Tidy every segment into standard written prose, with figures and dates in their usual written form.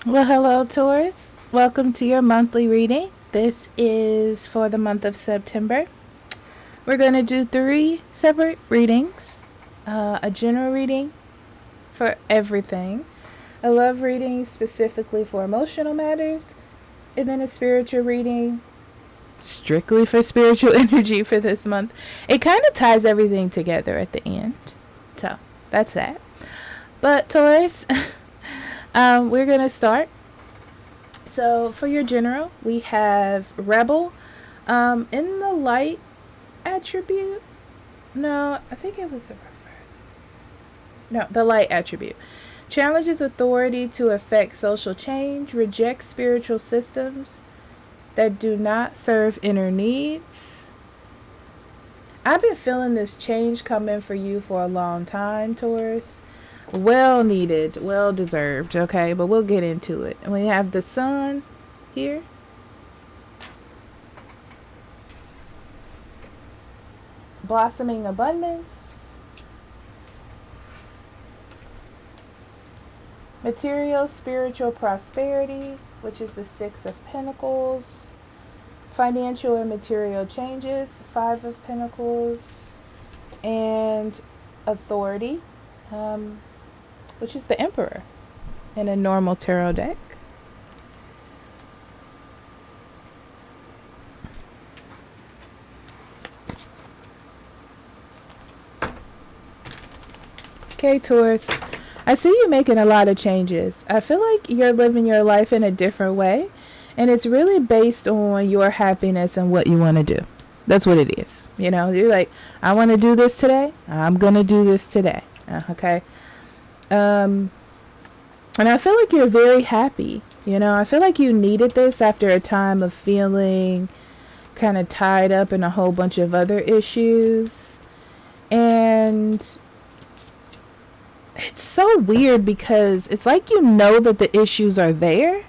Well, hello, Taurus. Welcome to your monthly reading. This is for the month of September. We're going to do 3 separate readings, a general reading for everything, a love reading specifically for emotional matters, and then a spiritual reading strictly for spiritual energy for this month. It kind of ties everything together at the end. So that's that. But Taurus, we're going to start. So for your general, we have Rebel. In the light attribute, no, I think it was the light attribute. Challenges authority to effect social change, rejects spiritual systems that do not serve inner needs. I've been feeling this change coming for you for a long time, Taurus. Well needed, well deserved, okay? But we'll get into it. And we have the sun here. Blossoming abundance. Material, spiritual prosperity, which is the 6 of Pentacles. Financial and material changes, 5 of Pentacles. And authority, which is the Emperor in a normal tarot deck. Okay, Taurus, I see you making a lot of changes. I feel like you're living your life in a different way, and it's really based on your happiness and what you want to do. That's what it is. You know, you're like, I want to do this today. I'm going to do this today. Okay. And I feel like you're very happy. You know, I feel like you needed this after a time of feeling kind of tied up in a whole bunch of other issues. And it's so weird because it's like you know that the issues are there,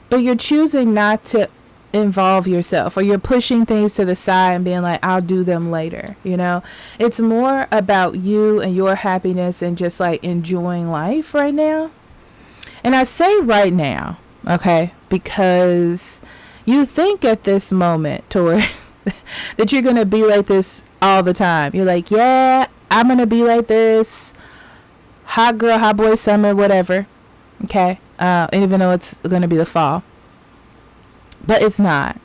but you're choosing not to involve yourself, or you're pushing things to the side and being like, I'll do them later. You know, it's more about you and your happiness and just like enjoying life right now. And I say right now, okay, because you think at this moment, Tori, that you're going to be like this all the time. You're like, yeah, I'm going to be like this. Hot girl, hot boy summer, whatever. Okay. Even though it's going to be the fall. But it's not.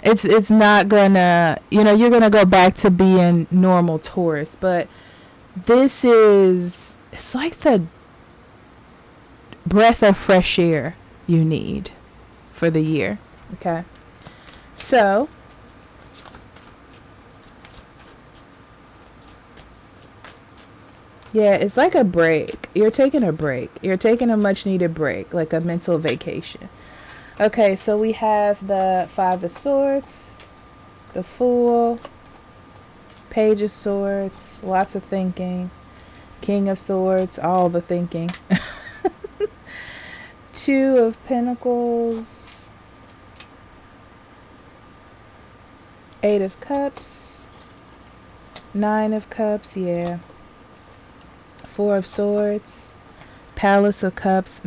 It's not going to, you know, you're going to go back to being normal Taurus. But this is, it's like the breath of fresh air you need for the year. Okay. So, yeah, it's like a break. You're taking a break. You're taking a much needed break, like a mental vacation. Okay, so we have the 5 of Swords, the Fool, Page of Swords, lots of thinking, King of Swords, all the thinking. 2 of Pentacles, 8 of Cups, 9 of Cups, yeah. 4 of Swords, Palace of Cups,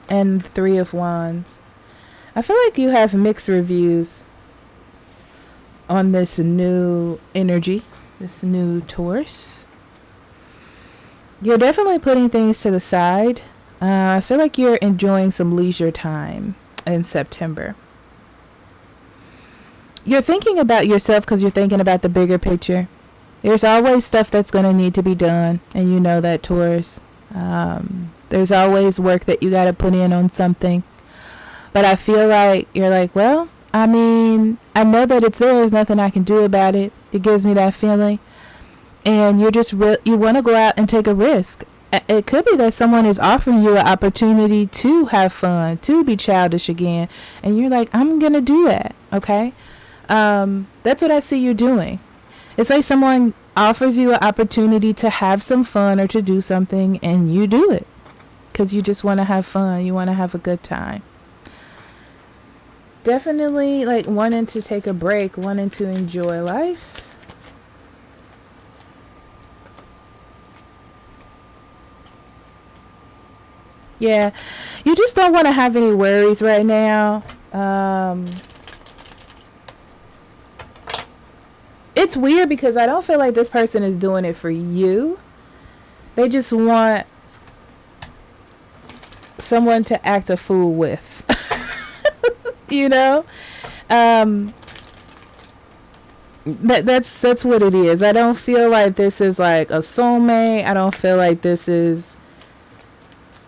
and 3 of Wands. I feel like you have mixed reviews on this new energy, this new Taurus. You're definitely putting things to the side. I feel like you're enjoying some leisure time in September. You're thinking about yourself because you're thinking about the bigger picture. There's always stuff that's going to need to be done, and you know that, Taurus. There's always work that you got to put in on something. But I feel like you're like, well, I mean, I know that it's there. There's nothing I can do about it. It gives me that feeling. And you're just, you want to go out and take a risk. It could be that someone is offering you an opportunity to have fun, to be childish again. And you're like, I'm going to do that. Okay. That's what I see you doing. It's like someone offers you an opportunity to have some fun or to do something, and you do it because you just want to have fun. You want to have a good time. Definitely like wanting to take a break, wanting to enjoy life. Yeah, you just don't want to have any worries right now. It's weird because I don't feel like this person is doing it for you. They just want someone to act a fool with. You know? That's what it is. I don't feel like this is like a soulmate. I don't feel like this is...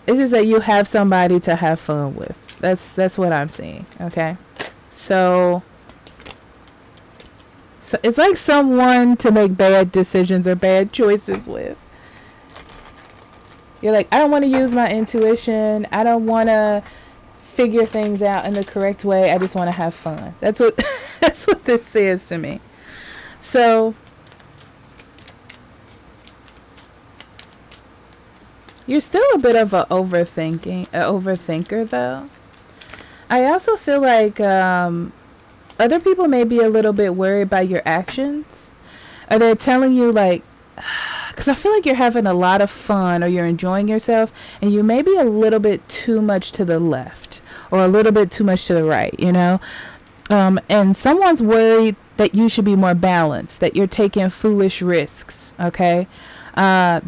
It's just that you have somebody to have fun with. That's what I'm seeing. Okay? So it's like someone to make bad decisions or bad choices with. You're like, I don't want to use my intuition. I don't want to figure things out in the correct way. I just want to have fun. That's what that's what this says to me. So you're still a bit of an overthinker though. I also feel like other people may be a little bit worried by your actions. Or they're telling you like, because I feel like you're having a lot of fun or you're enjoying yourself and you may be a little bit too much to the left or a little bit too much to the right, you know? And someone's worried that you should be more balanced, that you're taking foolish risks, okay? It's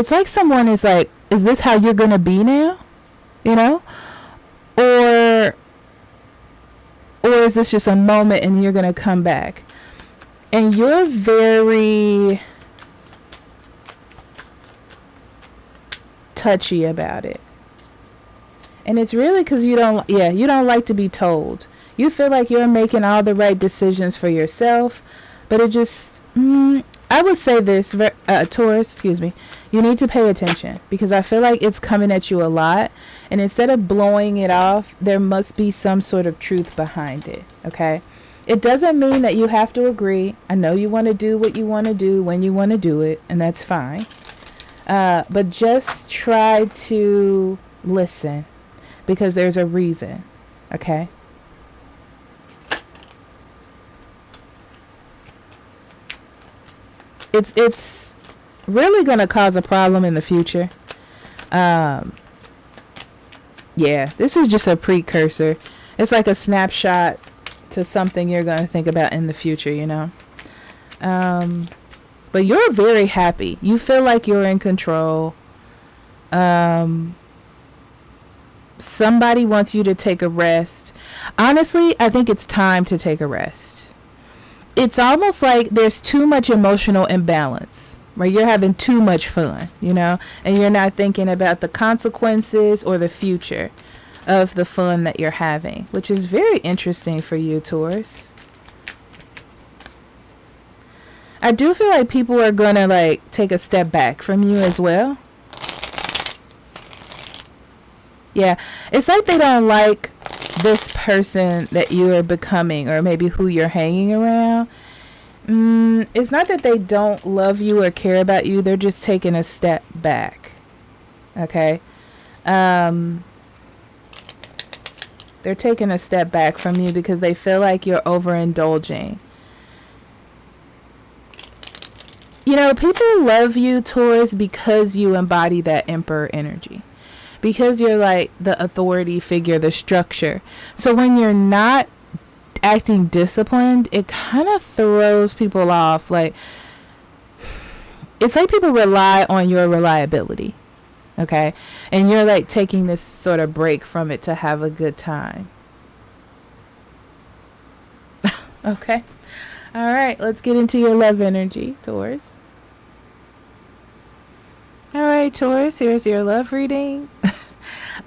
like someone is like, is this how you're going to be now? You know? Or is this just a moment and you're going to come back? And you're very touchy about it. And it's really because you don't like to be told. You feel like you're making all the right decisions for yourself. But it just, I would say this, Taurus, excuse me. You need to pay attention because I feel like it's coming at you a lot. And instead of blowing it off, there must be some sort of truth behind it. Okay? It doesn't mean that you have to agree. I know you want to do what you want to do when you want to do it, and that's fine. But just try to listen because there's a reason, okay? It's really going to cause a problem in the future. Yeah, this is just a precursor. It's like a snapshot to something you're going to think about in the future, you know. But you're very happy. You feel like you're in control. Somebody wants you to take a rest. Honestly, I think it's time to take a rest. It's almost like there's too much emotional imbalance, where you're having too much fun, you know, and you're not thinking about the consequences or the future of the fun that you're having, which is very interesting for you, Taurus. I do feel like people are gonna like take a step back from you as well. Yeah, it's like they don't like this person that you are becoming or maybe who you're hanging around. It's not that they don't love you or care about you. They're just taking a step back. Okay? They're taking a step back from you because they feel like you're overindulging. You know, people love you, Taurus, because you embody that Emperor energy. Because you're like the authority figure, the structure. So when you're not acting disciplined, it kind of throws people off. Like, it's like people rely on your reliability. Okay? And you're like taking this sort of break from it to have a good time. Okay? All right, let's get into your love energy, Taurus. All right, Taurus, here's your love reading.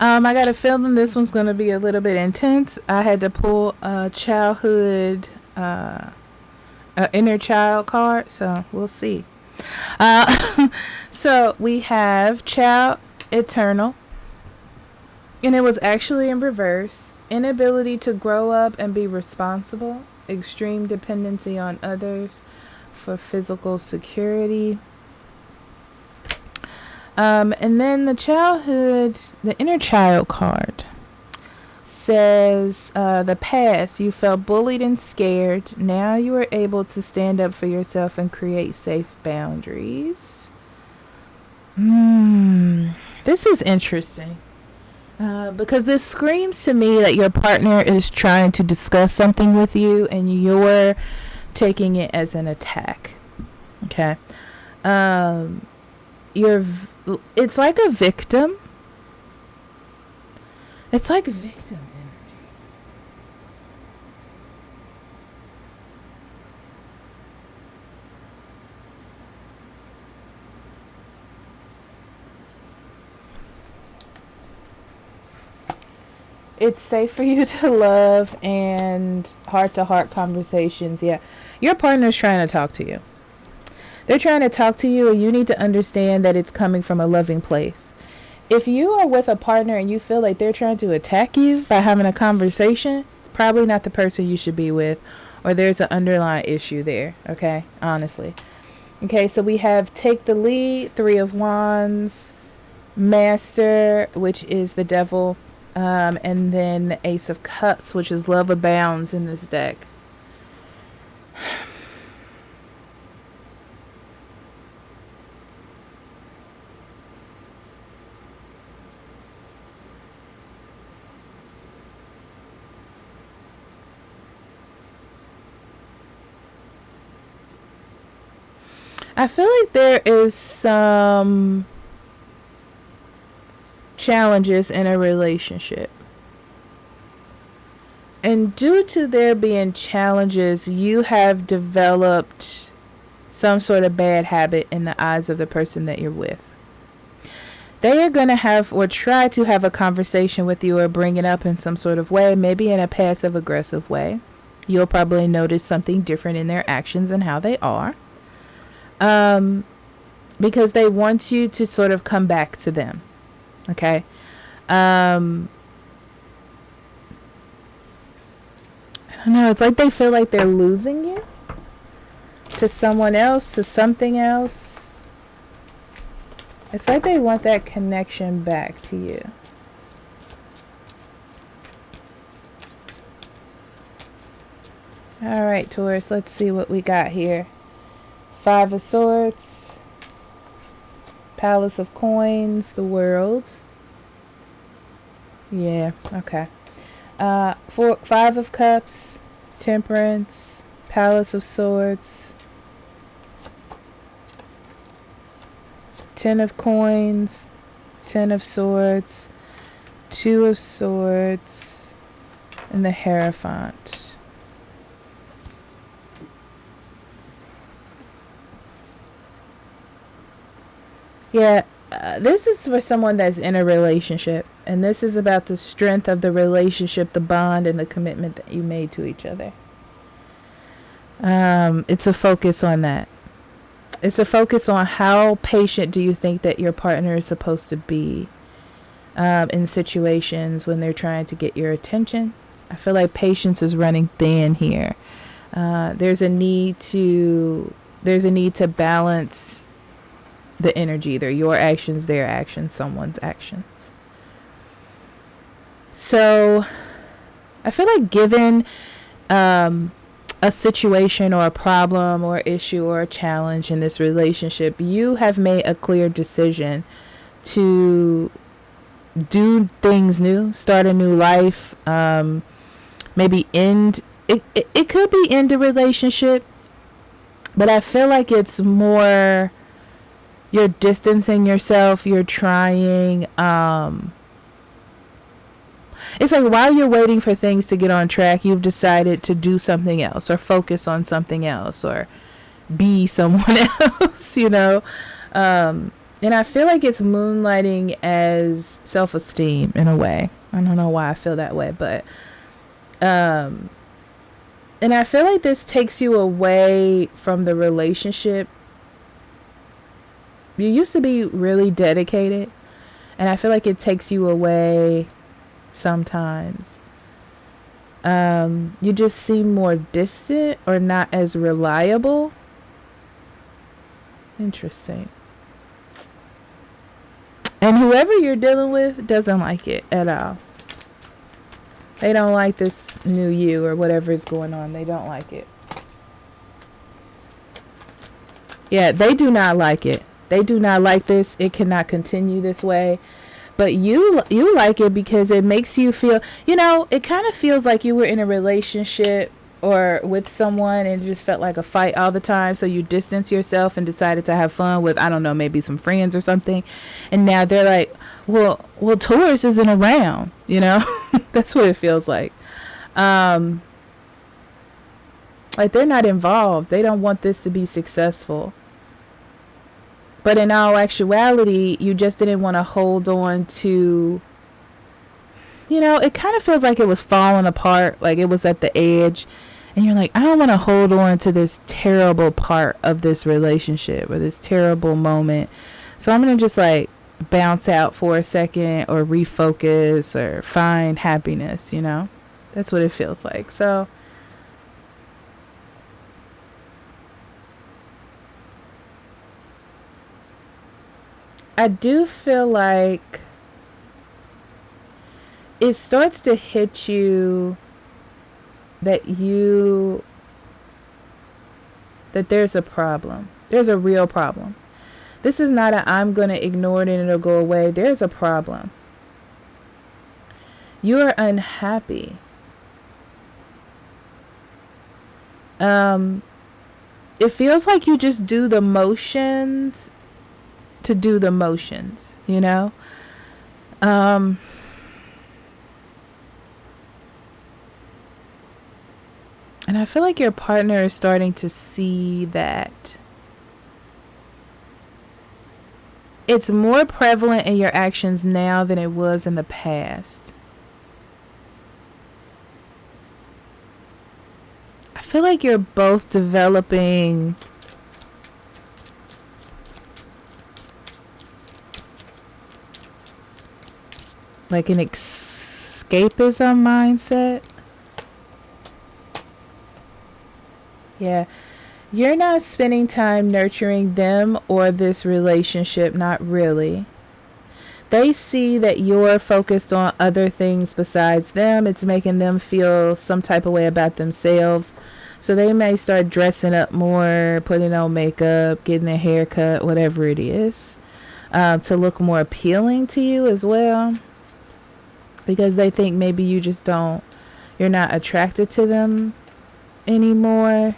I got a feeling this one's going to be a little bit intense. I had to pull a childhood, inner child card, so we'll see. So we have Child Eternal, and it was actually in reverse. Inability to grow up and be responsible. Extreme dependency on others for physical security. And then the inner child card says, the past, you felt bullied and scared. Now you are able to stand up for yourself and create safe boundaries. This is interesting. Because this screams to me that your partner is trying to discuss something with you and you're taking it as an attack. Okay. It's like a victim. It's like victim energy. It's safe for you to love and heart-to-heart conversations. Yeah. Your partner's trying to talk to you. They're trying to talk to you, and you need to understand that it's coming from a loving place. If you are with a partner and you feel like they're trying to attack you by having a conversation, it's probably not the person you should be with, or there's an underlying issue there, okay? Honestly. Okay, so we have Take the Lead, Three of Wands, Master, which is the Devil, and then the Ace of Cups, which is Love Abounds in this deck. I feel like there is some challenges in a relationship. And due to there being challenges, you have developed some sort of bad habit in the eyes of the person that you're with. They are going to have or try to have a conversation with you or bring it up in some sort of way, maybe in a passive aggressive way. You'll probably notice something different in their actions and how they are. Because they want you to sort of come back to them. Okay. I don't know. It's like they feel like they're losing you to someone else, to something else. It's like they want that connection back to you. All right, Taurus, let's see what we got here. Five of Swords, Palace of Coins, the World. Yeah, okay. Five of Cups, Temperance, Palace of Swords, Ten of Coins, Ten of Swords, Two of Swords, and the Hierophant. Yeah, this is for someone that's in a relationship. And this is about the strength of the relationship, the bond, and the commitment that you made to each other. It's a focus on that. It's a focus on how patient do you think that your partner is supposed to be in situations when they're trying to get your attention. I feel like patience is running thin here. There's a need to balance the energy, either your actions, their actions, someone's actions. So I feel like given a situation or a problem or issue or a challenge in this relationship, you have made a clear decision to do things new, start a new life, maybe end it could be end a relationship, but I feel like it's more you're distancing yourself, you're trying it's like while you're waiting for things to get on track, you've decided to do something else or focus on something else or be someone else, you know. And I feel like it's moonlighting as self-esteem in a way. I don't know why I feel that way, but and I feel like this takes you away from the relationship. You used to be really dedicated, and I feel like it takes you away sometimes. You just seem more distant or not as reliable. Interesting. And whoever you're dealing with doesn't like it at all. They don't like this new you or whatever is going on. They don't like it. Yeah, they do not like it. They do not like this. It cannot continue this way. But you like it because it makes you feel, it kind of feels like you were in a relationship or with someone and it just felt like a fight all the time. So you distance yourself and decided to have fun with, I don't know, maybe some friends or something. And now they're like, well, Taurus isn't around, That's what it feels like. Like they're not involved. They don't want this to be successful. But in all actuality, you just didn't want to hold on to, it kind of feels like it was falling apart, like it was at the edge. And you're like, I don't want to hold on to this terrible part of this relationship or this terrible moment. So I'm going to just like bounce out for a second or refocus or find happiness, That's what it feels like. So I do feel like it starts to hit you that there's a problem. There's a real problem. This is not I'm going to ignore it and it'll go away. There's a problem. You are unhappy. It feels like you just do the motions to do the motions, And I feel like your partner is starting to see that it's more prevalent in your actions now than it was in the past. I feel like you're both developing like an escapism mindset. Yeah. You're not spending time nurturing them or this relationship, not really. They see that you're focused on other things besides them. It's making them feel some type of way about themselves. So they may start dressing up more, putting on makeup, getting a haircut, whatever it is, to look more appealing to you as well. Because they think maybe you're not attracted to them anymore.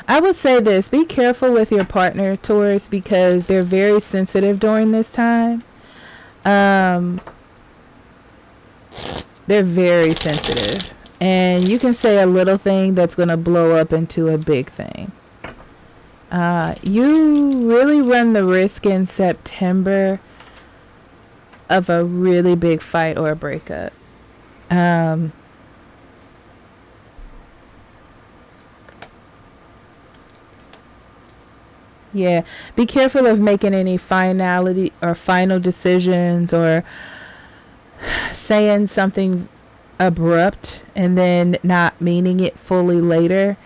I would say this, be careful with your partner, Taurus, because they're very sensitive during this time. They're very sensitive. And you can say a little thing that's going to blow up into a big thing. You really run the risk in September of a really big fight or a breakup. Yeah, be careful of making any finality or final decisions or saying something abrupt and then not meaning it fully later,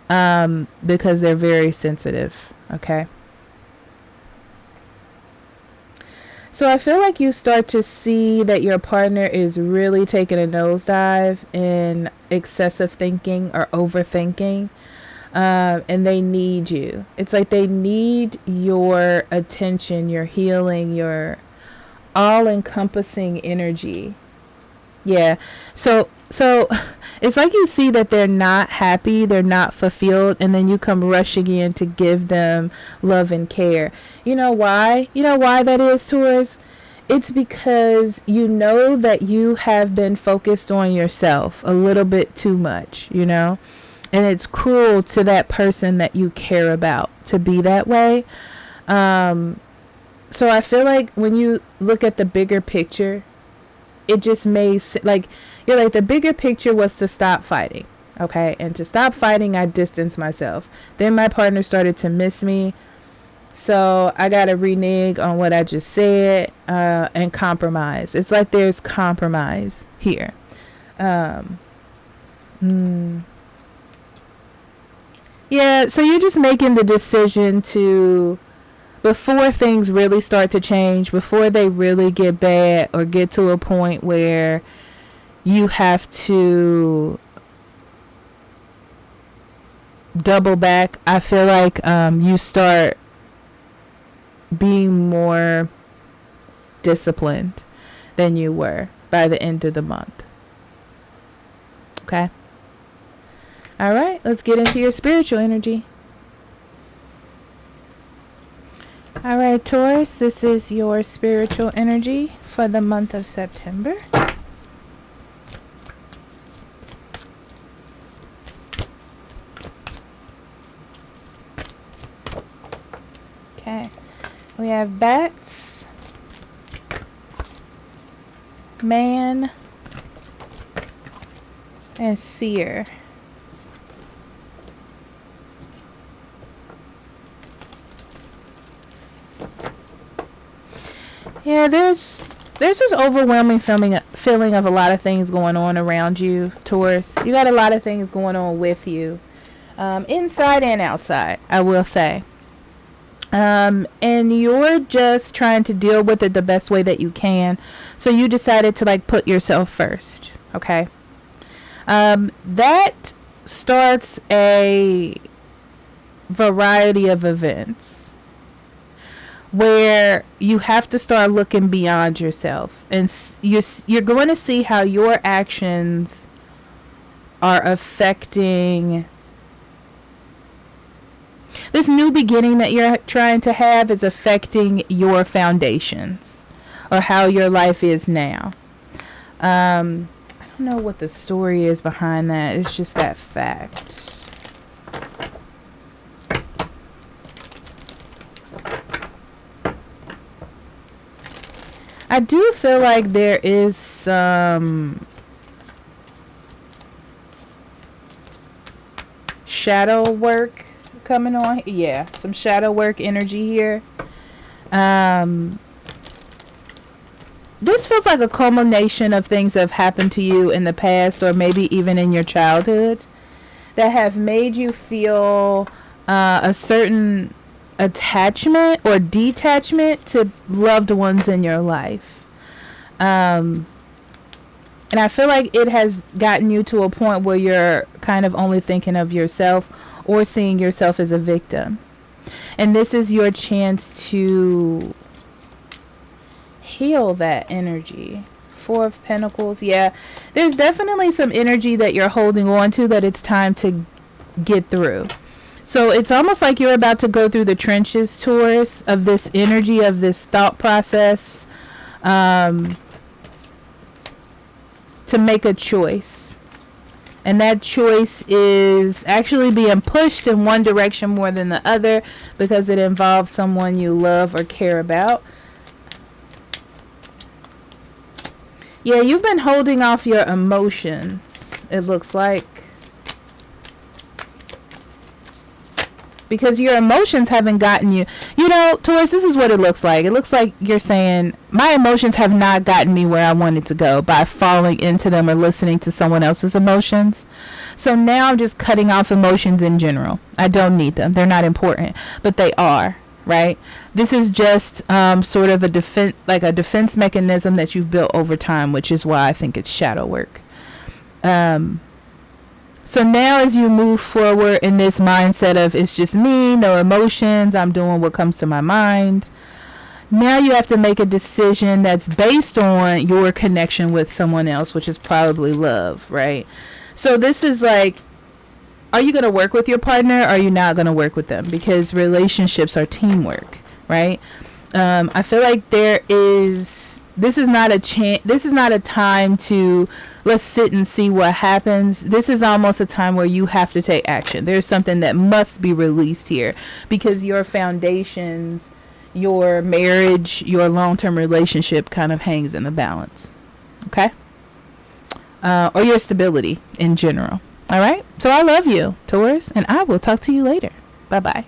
because they're very sensitive. Okay. So I feel like you start to see that your partner is really taking a nosedive in excessive thinking or overthinking. And they need you. It's like they need your attention, your healing, your all-encompassing energy. Yeah. So it's like you see that they're not happy, they're not fulfilled, and then you come rushing in to give them love and care. You know why? You know why that is, Taurus? It's because you know that you have been focused on yourself a little bit too much, And it's cruel to that person that you care about to be that way. So I feel like when you look at the bigger picture, it just you're like, the bigger picture was to stop fighting. Okay. And to stop fighting, I distanced myself. Then my partner started to miss me. So I got to renege on what I just said, and compromise. It's like there's compromise here. Yeah, so you're just making the decision to before things really start to change, before they really get bad or get to a point where you have to double back, I feel like you start being more disciplined than you were by the end of the month. Okay? All right, let's get into your spiritual energy. All right, Taurus, this is your spiritual energy for the month of September. Okay, we have bats, man, and seer. Yeah, there's this overwhelming feeling of a lot of things going on around you, Taurus. You got a lot of things going on with you, inside and outside, I will say. And you're just trying to deal with it the best way that you can. So you decided to put yourself first, okay? That starts a variety of events where you have to start looking beyond yourself, and you're going to see how your actions are affecting this new beginning that you're trying to have is affecting your foundations or how your life is now. I don't know what the story is behind that. It's just that fact. I do feel like there is some shadow work coming on. Yeah, some shadow work energy here. This feels like a culmination of things that have happened to you in the past or maybe even in your childhood that have made you feel a certain attachment or detachment to loved ones in your life. And I feel like it has gotten you to a point where you're kind of only thinking of yourself or seeing yourself as a victim. And this is your chance to heal that energy. Four of Pentacles. Yeah, there's definitely some energy that you're holding on to that it's time to get through. So it's almost like you're about to go through the trenches, Taurus, of this energy, of this thought process, to make a choice. And that choice is actually being pushed in one direction more than the other because it involves someone you love or care about. Yeah, you've been holding off your emotions, it looks like. Because your emotions haven't gotten you. You know, Taurus, this is what it looks like. It looks like you're saying, my emotions have not gotten me where I wanted to go by falling into them or listening to someone else's emotions. So now I'm just cutting off emotions in general. I don't need them. They're not important. But they are, right? This is just sort of a defense mechanism that you've built over time, which is why I think it's shadow work. So now as you move forward in this mindset of it's just me, no emotions, I'm doing what comes to my mind. Now you have to make a decision that's based on your connection with someone else, which is probably love, right? So this is like, are you going to work with your partner or are you not going to work with them? Because relationships are teamwork, right? I feel like this is not a time to let's sit and see what happens. This is almost a time where you have to take action. There's something that must be released here because your foundations, your marriage, your long-term relationship kind of hangs in the balance. Okay? Or your stability in general. All right? So I love you, Taurus, and I will talk to you later. Bye-bye.